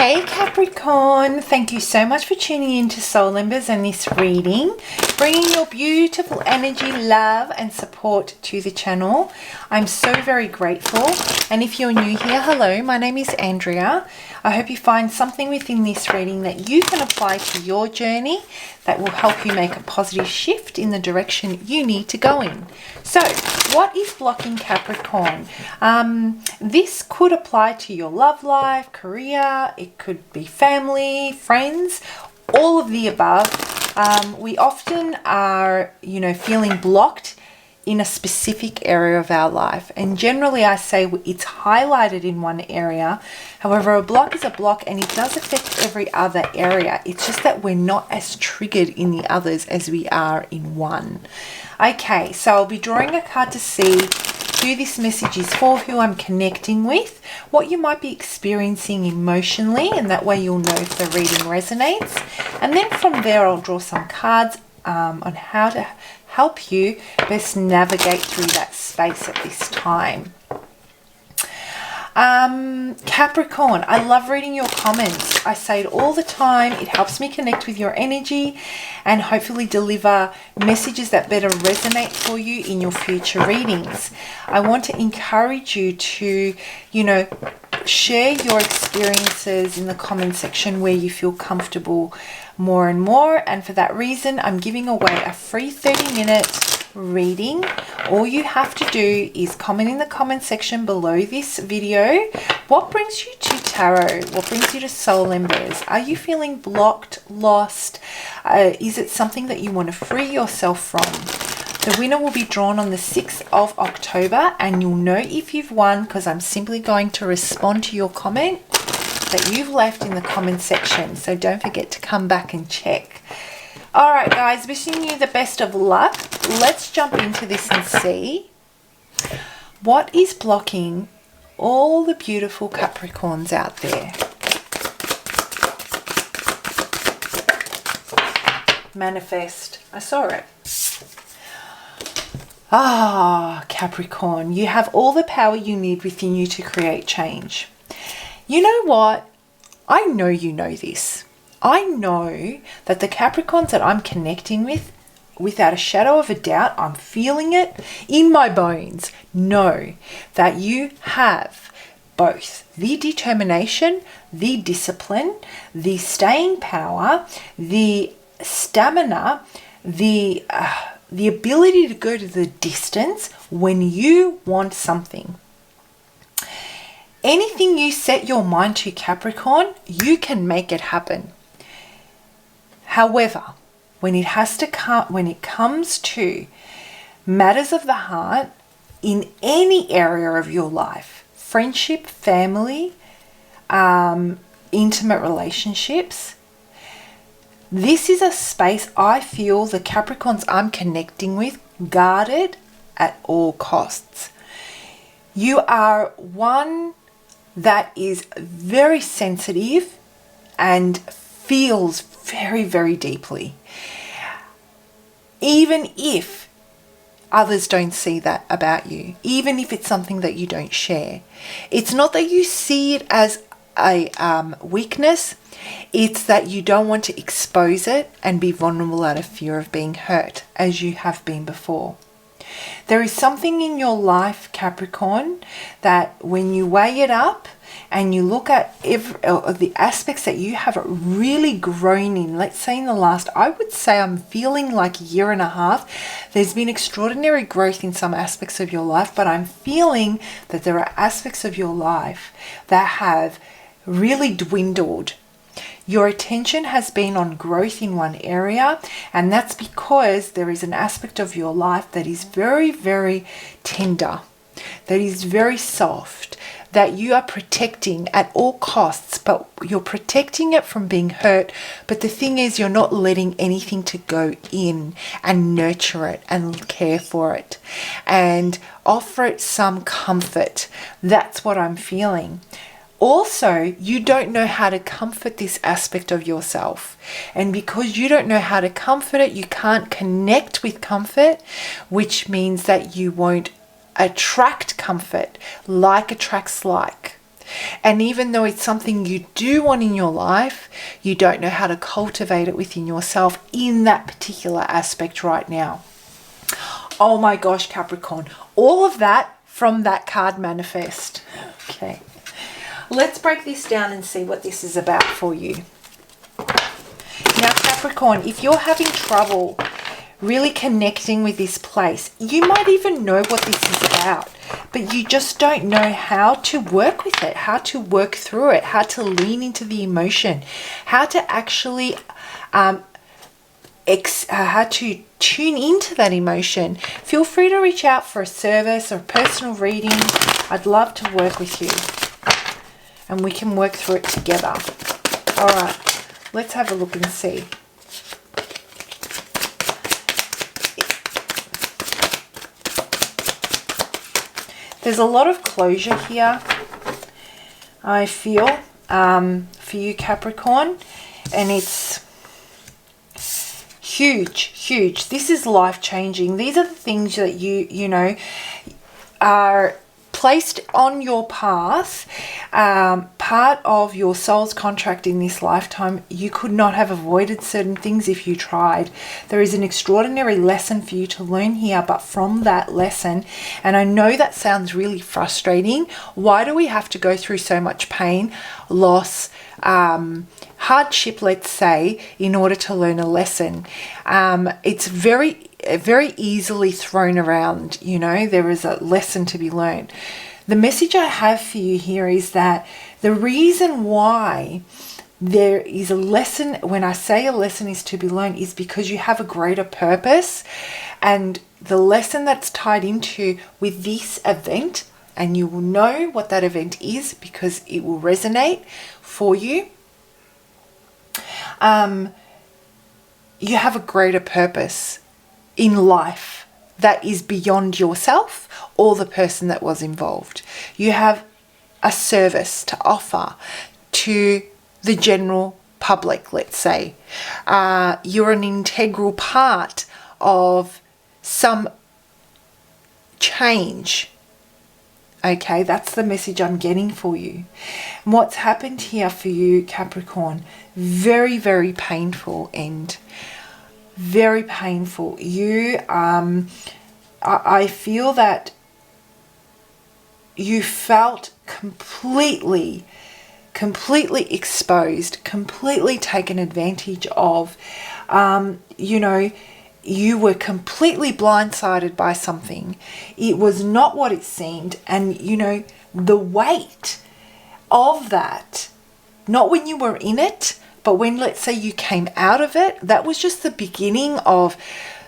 Hey Capricorn, thank you so much for tuning in to Soul Embers and this reading, bringing your beautiful energy, love and support to the channel. I'm so very grateful, and if you're new here, hello, my name is Andrea. I hope you find something within this reading that you can apply to your journey that will help you make a positive shift in the direction you need to go in. So, what is blocking Capricorn? This could apply to your love life, career, it could be family, friends, all of the above. We often are, feeling blocked in a specific area of our life, and generally I say it's highlighted in one area. However, a block is a block and it does affect every other area. It's just that we're not as triggered in the others as we are in one. Okay, so I'll be drawing a card to see who this message is for, who I'm connecting with, what you might be experiencing emotionally, and that way you'll know if the reading resonates. And then from there I'll draw some cards on how to help you best navigate through that space at this time. Capricorn, I love reading your comments. I say it all the time. It helps me connect with your energy and hopefully deliver messages that better resonate for you in your future readings. I want to encourage you to, share your experiences in the comment section where you feel comfortable more and more. And for that reason, I'm giving away a free 30-minute reading. All you have to do is comment in the comment section below this video. What brings you to tarot? What brings you to Soul Embers? Are you feeling blocked, lost? Is it something that you want to free yourself from? The winner will be drawn on the 6th of October, and you'll know if you've won because I'm simply going to respond to your comment that you've left in the comment section. So don't forget to come back and check. All right, guys, wishing you the best of luck. Let's jump into this and see what is blocking all the beautiful Capricorns out there. Manifest. I saw it. Capricorn, you have all the power you need within you to create change. You know what? I know you know this. I know that the Capricorns that I'm connecting with, without a shadow of a doubt, I'm feeling it in my bones, know that you have both the determination, the discipline, the staying power, the stamina, the ability to go to the distance when you want something. Anything you set your mind to, Capricorn, you can make it happen. However, when it comes to matters of the heart in any area of your life, friendship, family, intimate relationships, this is a space I feel the Capricorns I'm connecting with guarded at all costs. You are one that is very sensitive and feels very, very deeply. Even if others don't see that about you, even if it's something that you don't share. It's not that you see it as a weakness, it's that you don't want to expose it and be vulnerable out of fear of being hurt as you have been before. There is something in your life, Capricorn, that when you weigh it up and you look at the aspects that you have really grown in, let's say in the last, I would say I'm feeling like a year and a half, there's been extraordinary growth in some aspects of your life, but I'm feeling that there are aspects of your life that have really dwindled. Your attention has been on growth in one area, and that's because there is an aspect of your life that is very, very tender, that is very soft, that you are protecting at all costs, but you're protecting it from being hurt. But the thing is, you're not letting anything to go in and nurture it and care for it and offer it some comfort. That's what I'm feeling. Also, you don't know how to comfort this aspect of yourself. And because you don't know how to comfort it, you can't connect with comfort, which means that you won't attract comfort. Like attracts like. And even though it's something you do want in your life, you don't know how to cultivate it within yourself in that particular aspect right now. Oh my gosh, Capricorn. All of that from that card manifest. Okay. Let's break this down and see what this is about for you. Now, Capricorn, if you're having trouble really connecting with this place, you might even know what this is about, but you just don't know how to work with it, how to work through it, how to lean into the emotion, how to actually how to tune into that emotion. Feel free to reach out for a service or a personal reading. I'd love to work with you and we can work through it together. All right, let's have a look and see. There's a lot of closure here, I feel, for you, Capricorn, and it's huge. This is life-changing. These are the things that you know, are placed on your path, part of your soul's contract in this lifetime. You could not have avoided certain things if you tried. There is an extraordinary lesson for you to learn here, but from that lesson, and I know that sounds really frustrating, why do we have to go through so much pain, loss, hardship, let's say, in order to learn a lesson? It's very easily thrown around, you know. There is a lesson to be learned. The message I have for you here is that the reason why there is a lesson, when I say a lesson is to be learned, is because you have a greater purpose, and the lesson that's tied into with this event, and you will know what that event is because it will resonate for you. You have a greater purpose in life that is beyond yourself or the person that was involved. You have a service to offer to the general public, let's say. You're an integral part of some change. Okay, that's the message I'm getting for you. And what's happened here for you, Capricorn, very painful end. Very painful. You, I feel that you felt completely exposed, completely taken advantage of. You know, you were completely blindsided by something. It was not what it seemed. And, you know, the weight of that, not when you were in it, but when, let's say, you came out of it, that was just the beginning of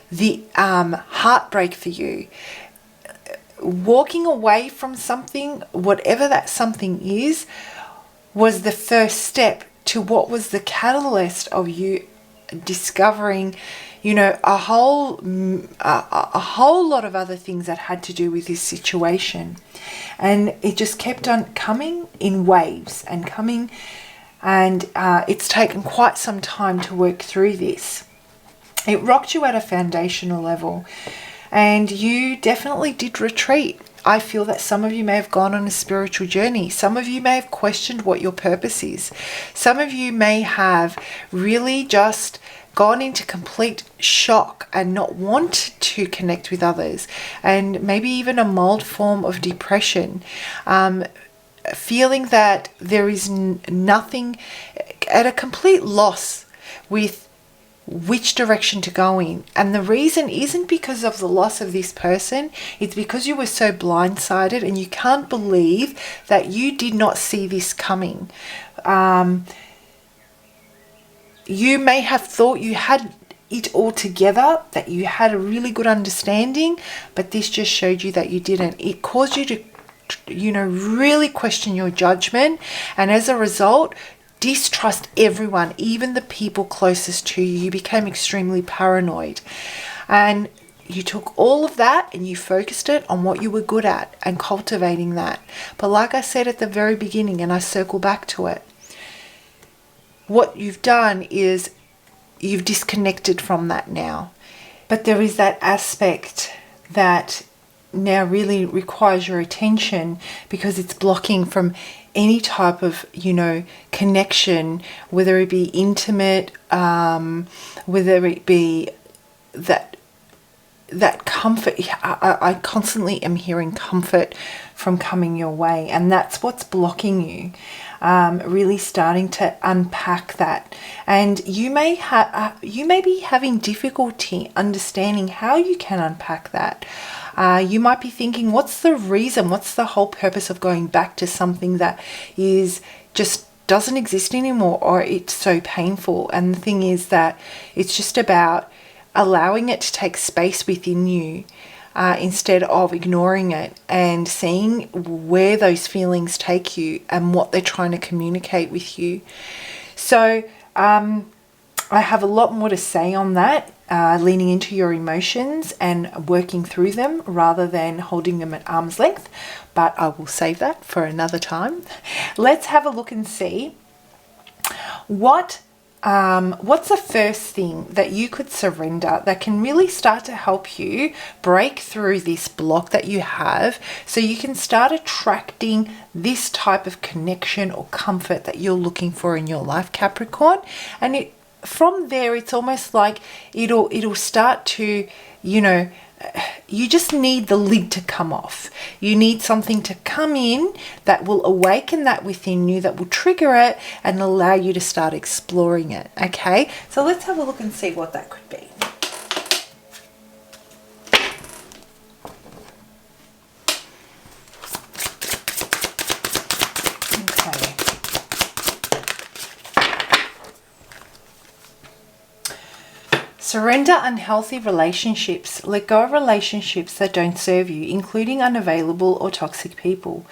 the heartbreak for you. Walking away from something, whatever that something is, was the first step to what was the catalyst of you discovering, you know, a whole lot of other things that had to do with this situation. And it just kept on coming in waves and coming. And it's taken quite some time to work through this. It rocked you at a foundational level, and you definitely did retreat. I feel that some of you may have gone on a spiritual journey. Some of you may have questioned what your purpose is. Some of you may have really just gone into complete shock and not want to connect with others, and maybe even a mild form of depression. Feeling that there is nothing, at a complete loss with which direction to go in. And the reason isn't because of the loss of this person, it's because you were so blindsided and you can't believe that you did not see this coming. You may have thought you had it all together, that you had a really good understanding, but this just showed you that you didn't. It caused you to, you know, really question your judgment, and as a result, distrust everyone, even the people closest to you. You became extremely paranoid, and you took all of that and you focused it on what you were good at and cultivating that. But like I said at the very beginning, and I circle back to it, what you've done is you've disconnected from that now. But there is that aspect that now really requires your attention, because it's blocking from any type of, connection, whether it be intimate, whether it be that comfort. I constantly am hearing comfort from coming your way, and that's what's blocking you. Really starting to unpack that, and you may be having difficulty understanding how you can unpack that. You might be thinking, what's the reason? What's the whole purpose of going back to something that is just doesn't exist anymore, or it's so painful? And the thing is that it's just about allowing it to take space within you, instead of ignoring it and seeing where those feelings take you and what they're trying to communicate with you. So I have a lot more to say on that, leaning into your emotions and working through them rather than holding them at arm's length, but I will save that for another time. Let's have a look and see what's the first thing that you could surrender that can really start to help you break through this block that you have, so you can start attracting this type of connection or comfort that you're looking for in your life, Capricorn. And from there, it's almost like it'll start to, you just need the lid to come off. You need something to come in that will awaken that within you, that will trigger it and allow you to start exploring it. Okay, so let's have a look and see what that could be. Surrender unhealthy relationships. Let go of relationships that don't serve you, including unavailable or toxic people.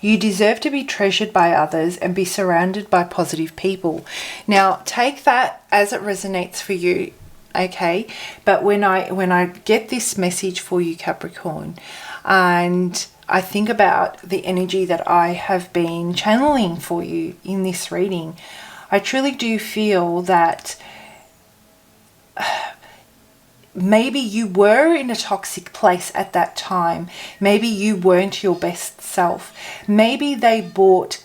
You deserve to be treasured by others and be surrounded by positive people. Now, take that as it resonates for you, okay? But when I get this message for you, Capricorn, and I think about the energy that I have been channeling for you in this reading, I truly do feel that maybe you were in a toxic place at that time. Maybe you weren't your best self. Maybe they brought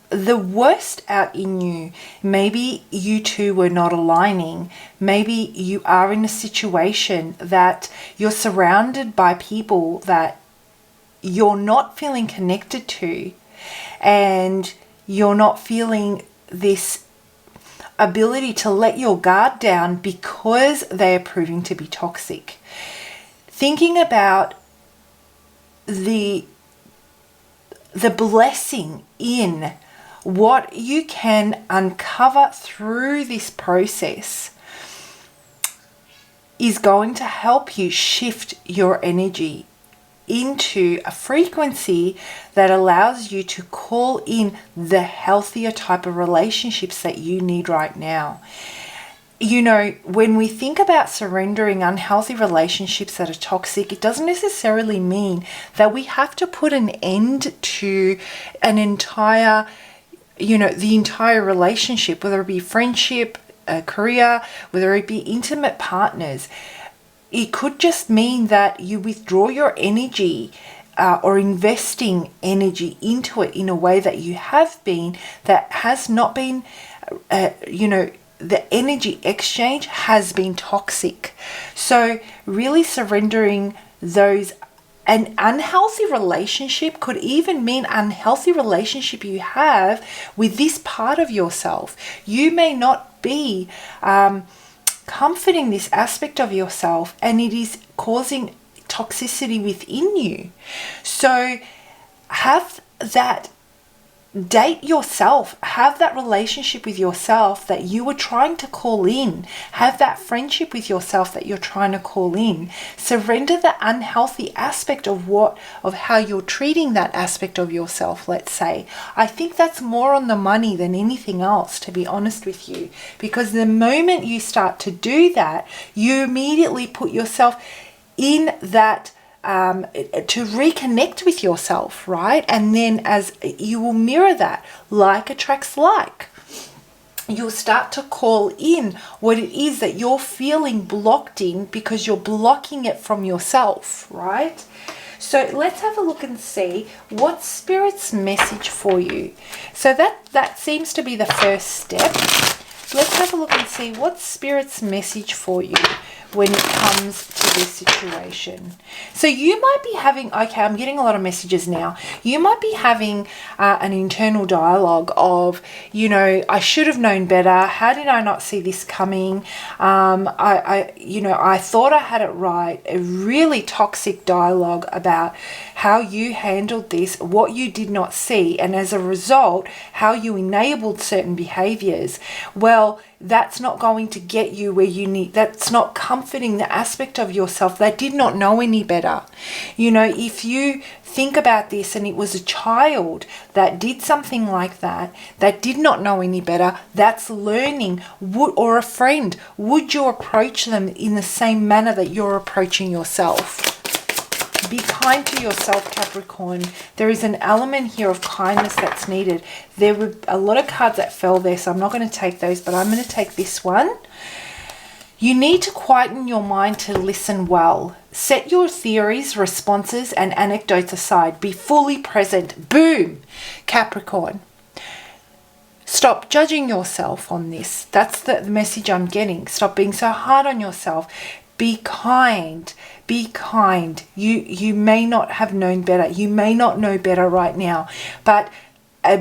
the worst out in you. Maybe you two were not aligning. Maybe you are in a situation that you're surrounded by people that you're not feeling connected to, and you're not feeling this ability to let your guard down because they are proving to be toxic. Thinking about the blessing in what you can uncover through this process is going to help you shift your energy into a frequency that allows you to call in the healthier type of relationships that you need right now. When we think about surrendering unhealthy relationships that are toxic, it doesn't necessarily mean that we have to put an end to an entire, the entire relationship, whether it be friendship, a career, whether it be intimate partners. It could just mean that you withdraw your energy or investing energy into it in a way that you have been, that has not been, the energy exchange has been toxic. So really surrendering those. An unhealthy relationship could even mean unhealthy relationship you have with this part of yourself. You may not be comforting this aspect of yourself, and it is causing toxicity within you. So have that, date yourself, have that relationship with yourself that you were trying to call in, have that friendship with yourself that you're trying to call in. Surrender the unhealthy aspect of how you're treating that aspect of yourself, let's say. I think that's more on the money than anything else, to be honest with you, because the moment you start to do that, you immediately put yourself in that to reconnect with yourself, right? And then as you will mirror that, like attracts like. You'll start to call in what it is that you're feeling blocked in because you're blocking it from yourself, right? So let's have a look and see what's Spirit's message for you. So that seems to be the first step. Let's have a look and see what's Spirit's message for you when it comes to this situation. So you might be having, okay, I'm getting a lot of messages now. You might be having an internal dialogue of, you know, I should have known better. How did I not see this coming? I thought I had it right. A really toxic dialogue about how you handled this, what you did not see, and as a result, how you enabled certain behaviors. Well, that's not going to get you where you need. That's not comforting the aspect of yourself that did not know any better. You know, if you think about this and it was a child that did something like that, that did not know any better, that's learning. Or a friend, would you approach them in the same manner that you're approaching yourself? Be kind to yourself, Capricorn. There is an element here of kindness that's needed. There were a lot of cards that fell there, so I'm not going to take those, but I'm going to take this one. You need to quieten your mind to listen well. Set your theories, responses, and anecdotes aside. Be fully present. Boom, Capricorn. Stop judging yourself on this. That's the message I'm getting. Stop being so hard on yourself. Be kind. Be kind. You may not have known better. You may not know better right now. But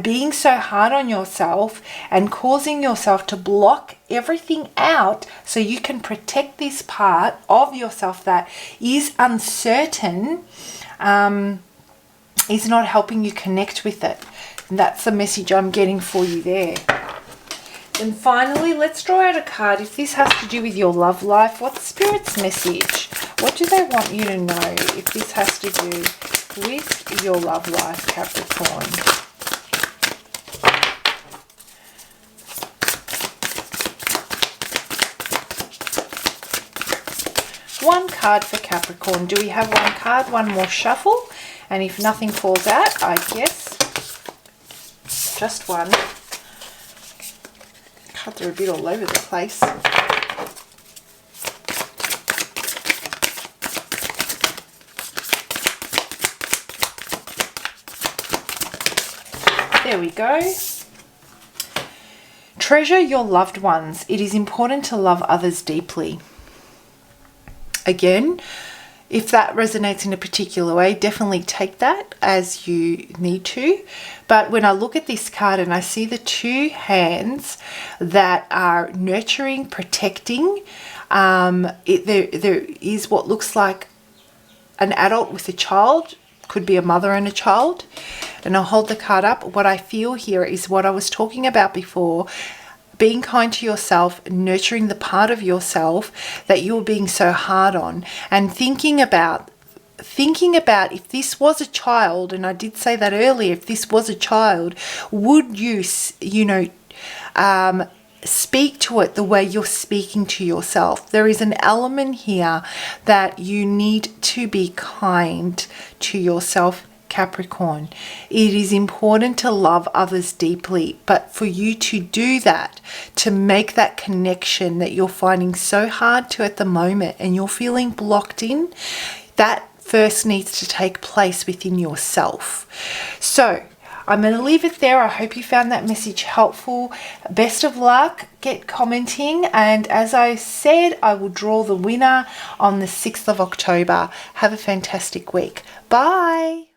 being so hard on yourself and causing yourself to block everything out so you can protect this part of yourself that is uncertain is not helping you connect with it. And that's the message I'm getting for you there. And finally, let's draw out a card. If this has to do with your love life, what's Spirit's message? What do they want you to know if this has to do with your love life, Capricorn? One card for Capricorn. Do we have one card? One more shuffle. And if nothing falls out, I guess just one. Cards are a bit all over the place. There we go. Treasure your loved ones. It is important to love others deeply. Again, if that resonates in a particular way, definitely take that as you need to. But when I look at this card and I see the two hands that are nurturing, protecting, there is what looks like an adult with a child. Could be a mother and a child. And I'll hold the card up. What I feel here is what I was talking about before. Being kind to yourself, nurturing the part of yourself that you're being so hard on, and thinking about if this was a child, and I did say that earlier, if this was a child, would you speak to it the way you're speaking to yourself? There is an element here that you need to be kind to yourself, Capricorn. It is important to love others deeply, but for you to do that, to make that connection that you're finding so hard to at the moment and you're feeling blocked in, that first needs to take place within yourself. So I'm going to leave it there. I hope you found that message helpful. Best of luck. Get commenting. And as I said, I will draw the winner on the 6th of October. Have a fantastic week. Bye.